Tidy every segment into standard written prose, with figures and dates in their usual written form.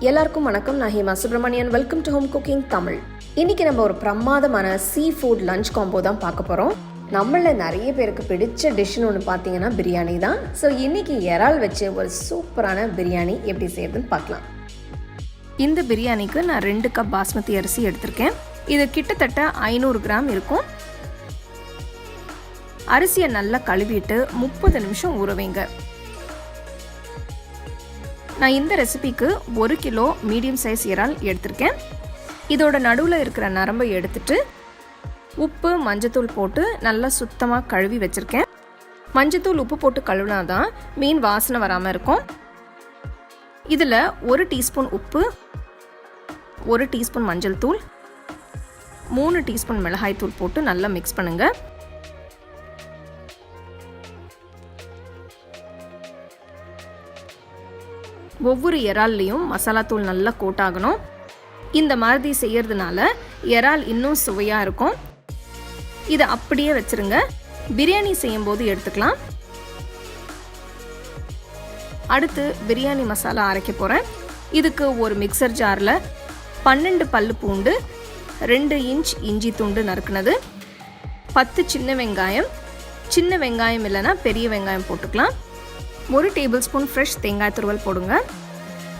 எல்லாருக்கும் வணக்கம். நான் Hema Subramanian. Welcome to home cooking Tamil. இன்னைக்கு நம்ம ஒரு பிரமாதமான சீ ஃபுட் லஞ்ச் காம்போ தான் பார்க்க போகிறோம். நம்மள நிறைய பேருக்கு பிடிச்ச டிஷ்னு ஒன்று பார்த்தீங்கன்னா பிரியாணி தான். ஸோ இன்னைக்கு இறால் வச்சு ஒரு சூப்பரான பிரியாணி எப்படி செய்யறதுன்னு பார்க்கலாம். இந்த பிரியாணிக்கு நான் 2 கப் பாஸ்மதி அரிசி எடுத்திருக்கேன். இது கிட்டத்தட்ட 500 கிராம் இருக்கும். அரிசியை நல்லா கழுவிட்டு 30 நிமிஷம் ஊற வைங்க. நான் இந்த ரெசிபிக்கு 1 கிலோ மீடியம் சைஸ் இறால் எடுத்திருக்கேன். இதோட நடுவில் இருக்கிற நரம்பை எடுத்துட்டு உப்பு மஞ்சத்தூள் போட்டு நல்லா சுத்தமாக கழுவி வச்சுருக்கேன். மஞ்சத்தூள் உப்பு போட்டு கழுவினாதான் மீன் வாசனை வராமல் இருக்கும். இதில் 1 டீஸ்பூன் உப்பு, 1 டீஸ்பூன் மஞ்சள் தூள், 3 டீஸ்பூன் மிளகாய் தூள் போட்டு நல்லா மிக்ஸ் பண்ணுங்கள். ஒவ்வொரு இறால்லையும் மசாலா தூள் நல்லா கோட் ஆகணும். இந்த மாதிரி செய்யறதுனால இறால் இன்னும் சுவையாக இருக்கும். இதை அப்படியே வச்சிருங்க. பிரியாணி செய்யும் போது எடுத்துக்கலாம். அடுத்து பிரியாணி மசாலா அரைக்க போகிறேன். இதுக்கு ஒரு மிக்சர் ஜாரில் 12 பல்லு பூண்டு, 2 இன்ச் இஞ்சி துண்டு நறுக்குனது, 10 சின்ன வெங்காயம், சின்ன வெங்காயம் இல்லைன்னா பெரிய வெங்காயம் போட்டுக்கலாம். 1 டேபிள் ஸ்பூன் ஃப்ரெஷ் தேங்காய் துருவல் போடுங்க.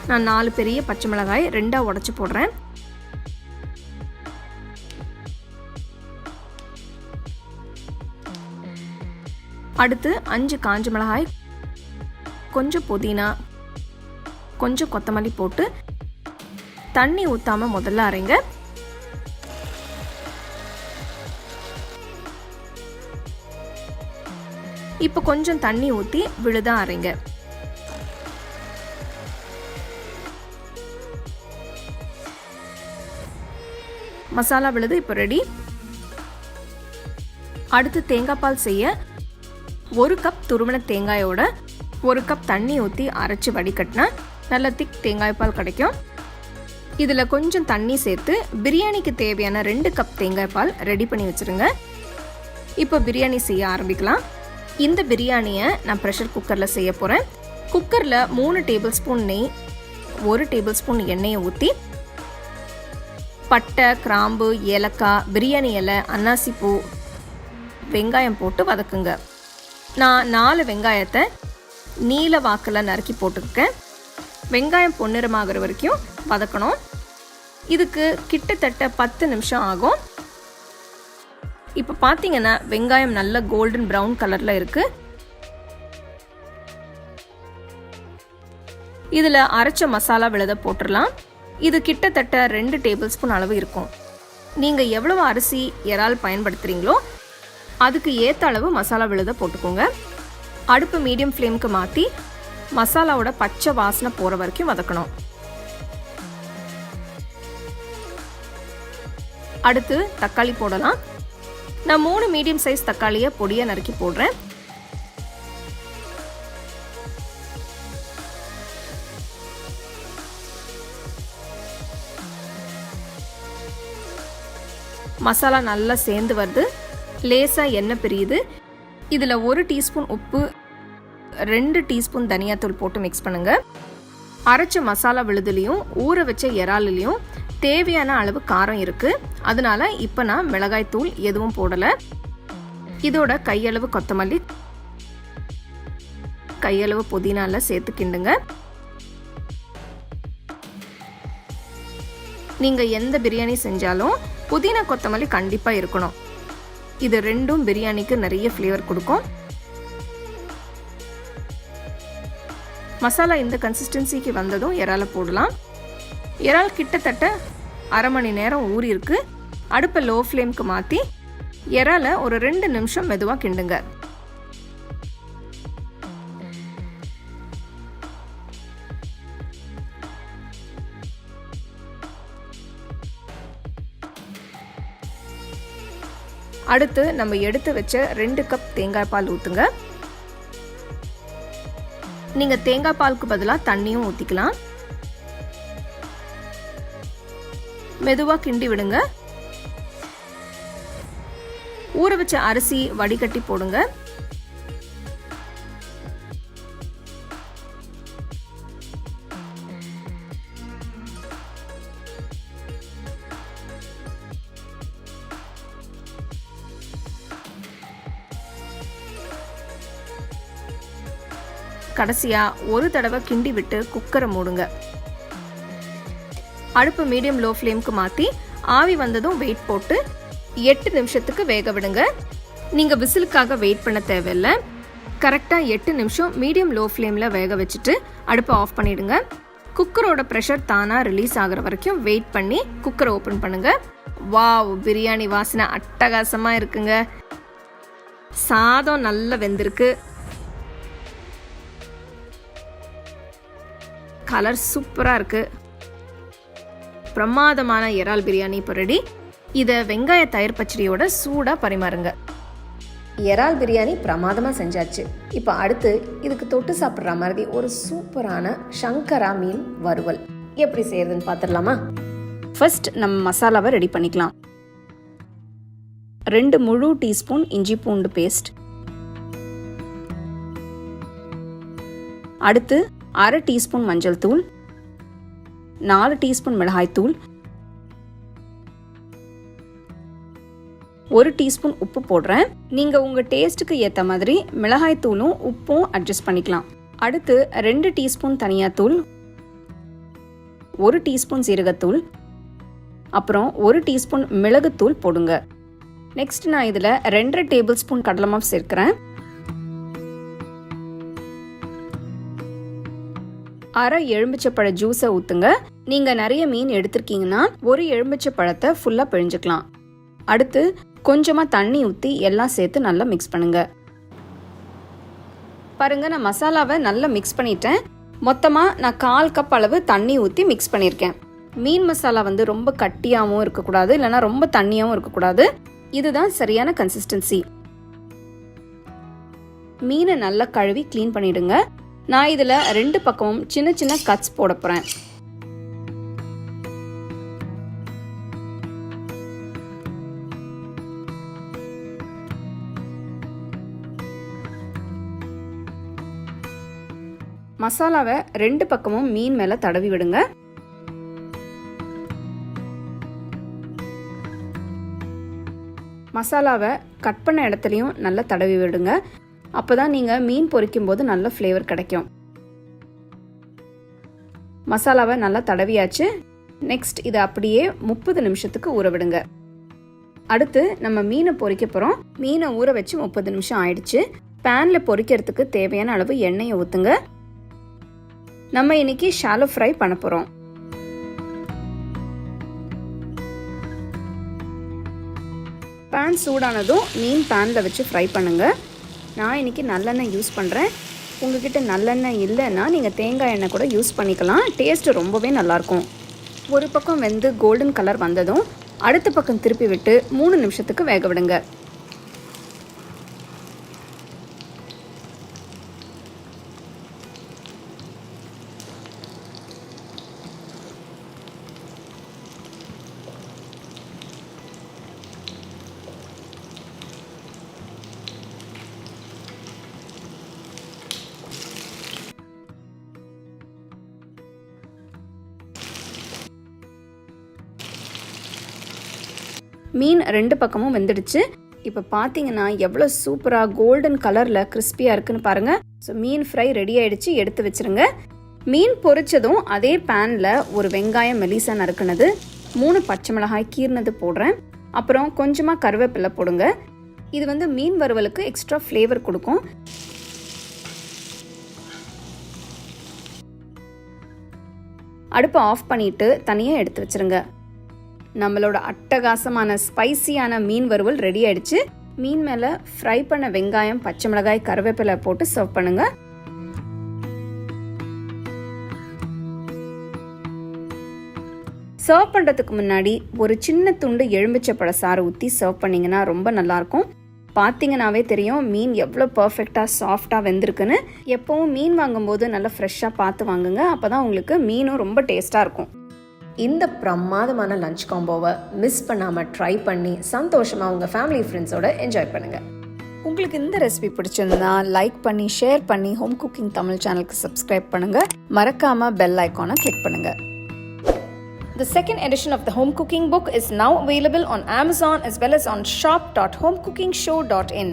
நான் 4 பெரிய பச்சை மிளகாய் 2 உடைச்சு போடுறேன். அடுத்து 5 காஞ்ச மிளகாய், கொஞ்சம் புதினா, கொஞ்சம் கொத்தமல்லி போட்டு தண்ணி ஊற்றாமல் முதல்ல அரைங்க. இப்போ கொஞ்சம் தண்ணி ஊற்றி விழுதா அரைங்க. மசாலா விழுது இப்போ ரெடி. அடுத்து தேங்காய் பால் செய்ய 1 கப் துருவன தேங்காயோட 1 கப் தண்ணி ஊற்றி அரைச்சி வடிகட்டினா நல்ல திக் தேங்காய் பால் கிடைக்கும். இதில் கொஞ்சம் தண்ணி சேர்த்து பிரியாணிக்கு தேவையான 2 கப் தேங்காய் பால் ரெடி பண்ணி வச்சுருங்க. இப்போ பிரியாணி செய்ய ஆரம்பிக்கலாம். இந்த பிரியாணியை நான் ப்ரெஷர் குக்கரில் செய்ய போகிறேன். குக்கரில் 3 டேபிள் ஸ்பூன் நெய், 1 டேபிள் ஸ்பூன் எண்ணெயை ஊற்றி பட்டை, கிராம்பு, ஏலக்காய், பிரியாணி இலை, அன்னாசி பூ, வெங்காயம் போட்டு வதக்குங்க. நான் 4 வெங்காயத்தை நீல வாக்கில் நறுக்கி போட்டுருக்கேன். வெங்காயம் பொன்னிறமாகிற வரைக்கும் வதக்கணும். இதுக்கு கிட்டத்தட்ட 10 நிமிஷம் ஆகும். இப்போ பார்த்தீங்கன்னா வெங்காயம் நல்ல கோல்டன் ப்ரௌன் கலரில் இருக்குது. இதில் அரைச்ச மசாலா விழுத போட்டுடலாம். இது கிட்டத்தட்ட 2 டேபிள் ஸ்பூன் அளவு இருக்கும். நீங்கள் எவ்வளவு அரிசி இறால் பயன்படுத்துகிறீங்களோ அதுக்கு ஏற்ற அளவு மசாலா விழுத போட்டுக்கோங்க. அடுப்பு மீடியம் ஃப்ளேமுக்கு மாற்றி மசாலாவோட பச்சை வாசனை போகிற வரைக்கும் வதக்கணும். அடுத்து தக்காளி போடலாம். நான் 3 மீடியம் சைஸ் தக்காளியை பொடியாக நறுக்கி போடுறேன். மசாலா நல்லா சேர்ந்து வருது. லேசாக எண்ணெய் பிரியுது. இதில் 1 டீஸ்பூன் உப்பு, 2 டீஸ்பூன் தனியாத்தூள் போட்டு மிக்ஸ் பண்ணுங்க. அரைச்ச மசாலா விழுதுலையும் ஊற வச்ச இறாலுலையும் தேவையான அளவு காரம் இருக்கு. அதனால இப்போ நான் மிளகாய் தூள் எதுவும் போடலை. இதோட கையளவு கொத்தமல்லி, கையளவு புதினால சேர்த்து கிண்டுங்க. நீங்க எந்த பிரியாணி செஞ்சாலும் புதினா கொத்தமல்லி கண்டிப்பா இருக்கணும். இது ரெண்டும் பிரியாணிக்கு நிறைய ஃப்ளேவர் கொடுக்கும். மசாலா இந்த கன்சிஸ்டன்சிக்கு வந்ததும் இறாலை போடலாம். இறால் கிட்டத்தட்ட அரை மணி நேரம் ஊறி இருக்கு. அடுப்பை லோ ஃப்ளேம்க்கு மாற்றி இறாலை ஒரு 2 நிமிஷம் மெதுவாக கிண்டுங்க. அடுத்து நம்ம எடுத்து வச்ச 2 கப் தேங்காய் பால் ஊற்றுங்க. நீங்கள் தேங்காய் பாலுக்கு பதிலாக தண்ணியும் ஊற்றிக்கலாம். மெதுவாக கிண்டி விடுங்க. ஊற வச்ச அரிசி வடிகட்டி போடுங்க. கடைசியாக ஒரு தடவை கிண்டி விட்டு குக்கரை மூடுங்க. அடுப்பு மீடியம் லோ ஃப்ளேமுக்கு மாற்றி ஆவி வந்ததும் வெயிட் போட்டு 8 நிமிஷத்துக்கு வேக விடுங்க. நீங்கள் விசிலுக்காக வெயிட் பண்ண தேவையில்லை. கரெக்டாக 8 நிமிஷம் மீடியம் லோ ஃப்ளேமில் வேக வச்சுட்டு அடுப்பை ஆஃப் பண்ணிவிடுங்க. குக்கரோட ப்ரெஷர் தானாக ரிலீஸ் ஆகிற வரைக்கும் வெயிட் பண்ணி குக்கரை ஓப்பன் பண்ணுங்கள். வாவ், பிரியாணி வாசனை அட்டகாசமாக இருக்குங்க. சாதம் நல்லா வெந்திருக்கு. கலர் சூப்பராக இருக்குது. பிரமாதமான இறால் பிரியாணி இப்போ ரெடி. இதை வெங்காய தயிர் பச்சடியோட சூடாக பரிமாறுங்க. இறால் பிரியாணி பிரமாதமாக செஞ்சாச்சு. இப்போ அடுத்து இதுக்கு தொட்டு சாப்பிட்ற மாதிரி ஒரு சூப்பரான சங்கரா மீன் வறுவல் எப்படி செய்யறதுன்னு பார்த்துடலாமா? ஃபர்ஸ்ட் நம்ம மசாலாவை ரெடி பண்ணிக்கலாம். 2 முழு டீஸ்பூன் இஞ்சி பூண்டு பேஸ்ட், அடுத்து 1/2 டீஸ்பூன் மஞ்சள் தூள், 4 டீஸ்பூன் மிளகாய் தூள், 1 டீஸ்பூன் உப்பு போடுறேன். நீங்கள் உங்கள் டேஸ்ட்டுக்கு ஏற்ற மாதிரி மிளகாய் தூளும் உப்பும் அட்ஜஸ்ட் பண்ணிக்கலாம். அடுத்து 2 டீஸ்பூன் தனியாத்தூள், 1 டீஸ்பூன் சீரகத்தூள், அப்புறம் 1 டீஸ்பூன் மிளகுத்தூள் போடுங்க. நெக்ஸ்ட் நான் இதில் 2 டேபிள் ஸ்பூன் கடலை மாவு சேர்க்கிறேன். 1/2 எலுமிச்சப்பழ ஜூஸை ஊற்றுங்க. நீங்கள் நிறைய மீன் எடுத்திருக்கீங்கன்னா 1 எலுமிச்சப்பழத்தை ஃபுல்லாக பிழிஞ்சுக்கலாம். அடுத்து கொஞ்சமாக தண்ணி ஊற்றி எல்லாம் சேர்த்து நல்லா மிக்ஸ் பண்ணுங்க. பாருங்கள், நான் மசாலாவை நல்லா மிக்ஸ் பண்ணிட்டேன். மொத்தமாக நான் 1/4 கப் அளவு தண்ணி ஊற்றி மிக்ஸ் பண்ணியிருக்கேன். மீன் மசாலா ரொம்ப கட்டியாகவும் இருக்கக்கூடாது, இல்லைனா ரொம்ப தண்ணியாகவும் இருக்கக்கூடாது. இதுதான் சரியான கன்சிஸ்டன்சி. மீனை நல்லா கழுவி க்ளீன் பண்ணிடுங்க. நான் இதில் 2 பக்கமும் சின்ன சின்ன கட்ஸ் போட போகிறேன். மசாலாவை 2 பக்கமும் மீன் மேலே தடவி விடுங்க. மசாலாவை கட் பண்ண இடத்துலையும் நல்லா தடவி விடுங்க. அப்போதான் நீங்கள் மீன் பொரிக்கும் போது நல்ல ஃப்ளேவர் கிடைக்கும். மசாலாவை நல்லா தடவியாச்சு. நெக்ஸ்ட் இதை அப்படியே 30 நிமிஷத்துக்கு ஊற விடுங்க. அடுத்து நம்ம மீனை பொரிக்க போகிறோம். மீனை ஊற வச்சு 30 நிமிஷம் ஆயிடுச்சு. பேனில் பொரிக்கிறதுக்கு தேவையான அளவு எண்ணெயை ஊற்றுங்க. நம்ம இன்னைக்கு ஷாலோ ஃப்ரை பண்ண போகிறோம். பேன் சூடானதும் மீன் பேனில் வச்சு ஃப்ரை பண்ணுங்கள். நான் இன்னைக்கு நல்லெண்ணெய் யூஸ் பண்ணுறேன். உங்ககிட்ட நல்லெண்ணெய் இல்லைன்னா நீங்கள் தேங்காய் எண்ணெய் கூட யூஸ் பண்ணிக்கலாம். டேஸ்ட்டு ரொம்பவே நல்லாயிருக்கும். ஒரு பக்கம் வெந்து கோல்டன் கலர் வந்ததும் அடுத்த பக்கம் திருப்பி விட்டு 3 நிமிஷத்துக்கு வேக விடுங்க. மீன் 2 பக்கமும் வெந்துடுச்சு. இப்போ பார்த்தீங்கன்னா எவ்வளோ சூப்பராக கோல்டன் கலரில் கிறிஸ்பியாக இருக்குன்னு பாருங்கள். ஸோ மீன் ஃப்ரை ரெடி ஆகிடுச்சு, எடுத்து வச்சுருங்க. மீன் பொரிச்சதும் அதே பேனில் ஒரு வெங்காயம் மெலிசா நறுக்குனது, 3 பச்சை மிளகாய் கீர்னது போடுறேன். அப்புறம் கொஞ்சமாக கருவேப்பிலை போடுங்க. இது மீன் வறுவலுக்கு எக்ஸ்ட்ரா ஃப்ளேவர் கொடுக்கும். அடுப்பை ஆஃப் பண்ணிவிட்டு தனியாக எடுத்து வச்சுருங்க. நம்மளோட அட்டகாசமான ஸ்பைசியான மீன் வறுவல் ரெடி ஆயிடுச்சு. மீன் மேலே ஃப்ரை பண்ண வெங்காயம், பச்சை மிளகாய், கருவேப்பிலை போட்டு சர்வ் பண்ணுங்க. சர்வ் பண்ணுறதுக்கு முன்னாடி ஒரு சின்ன துண்டு எலுமிச்சப்பழ சாறு ஊற்றி சர்வ் பண்ணிங்கன்னா ரொம்ப நல்லாயிருக்கும். பார்த்தீங்கன்னாவே தெரியும் மீன் எவ்வளோ பர்ஃபெக்டாக சாஃப்டாக வெந்திருக்குன்னு. எப்போவும் மீன் வாங்கும்போது நல்லா ஃப்ரெஷ்ஷாக பார்த்து வாங்குங்க. அப்போ தான் உங்களுக்கு மீனும் ரொம்ப டேஸ்ட்டாக இருக்கும். இந்த பிரமாதமான லஞ்ச் காம்போவை மிஸ் பண்ணாமல் ட்ரை பண்ணி சந்தோஷமாக உங்கள் ஃபேமிலி ஃப்ரெண்ட்ஸோட என்ஜாய் பண்ணுங்கள். உங்களுக்கு இந்த ரெசிபி பிடிச்சிருந்தா லைக் பண்ணி ஷேர் பண்ணி ஹோம் குக்கிங் தமிழ் சேனலுக்கு சப்ஸ்கிரைப் பண்ணுங்கள். மறக்காமல் பெல் ஐக்கானை கிளிக் பண்ணுங்கள். The second edition of the home cooking book is now available on Amazon as well as on shop.homecookingshow.in.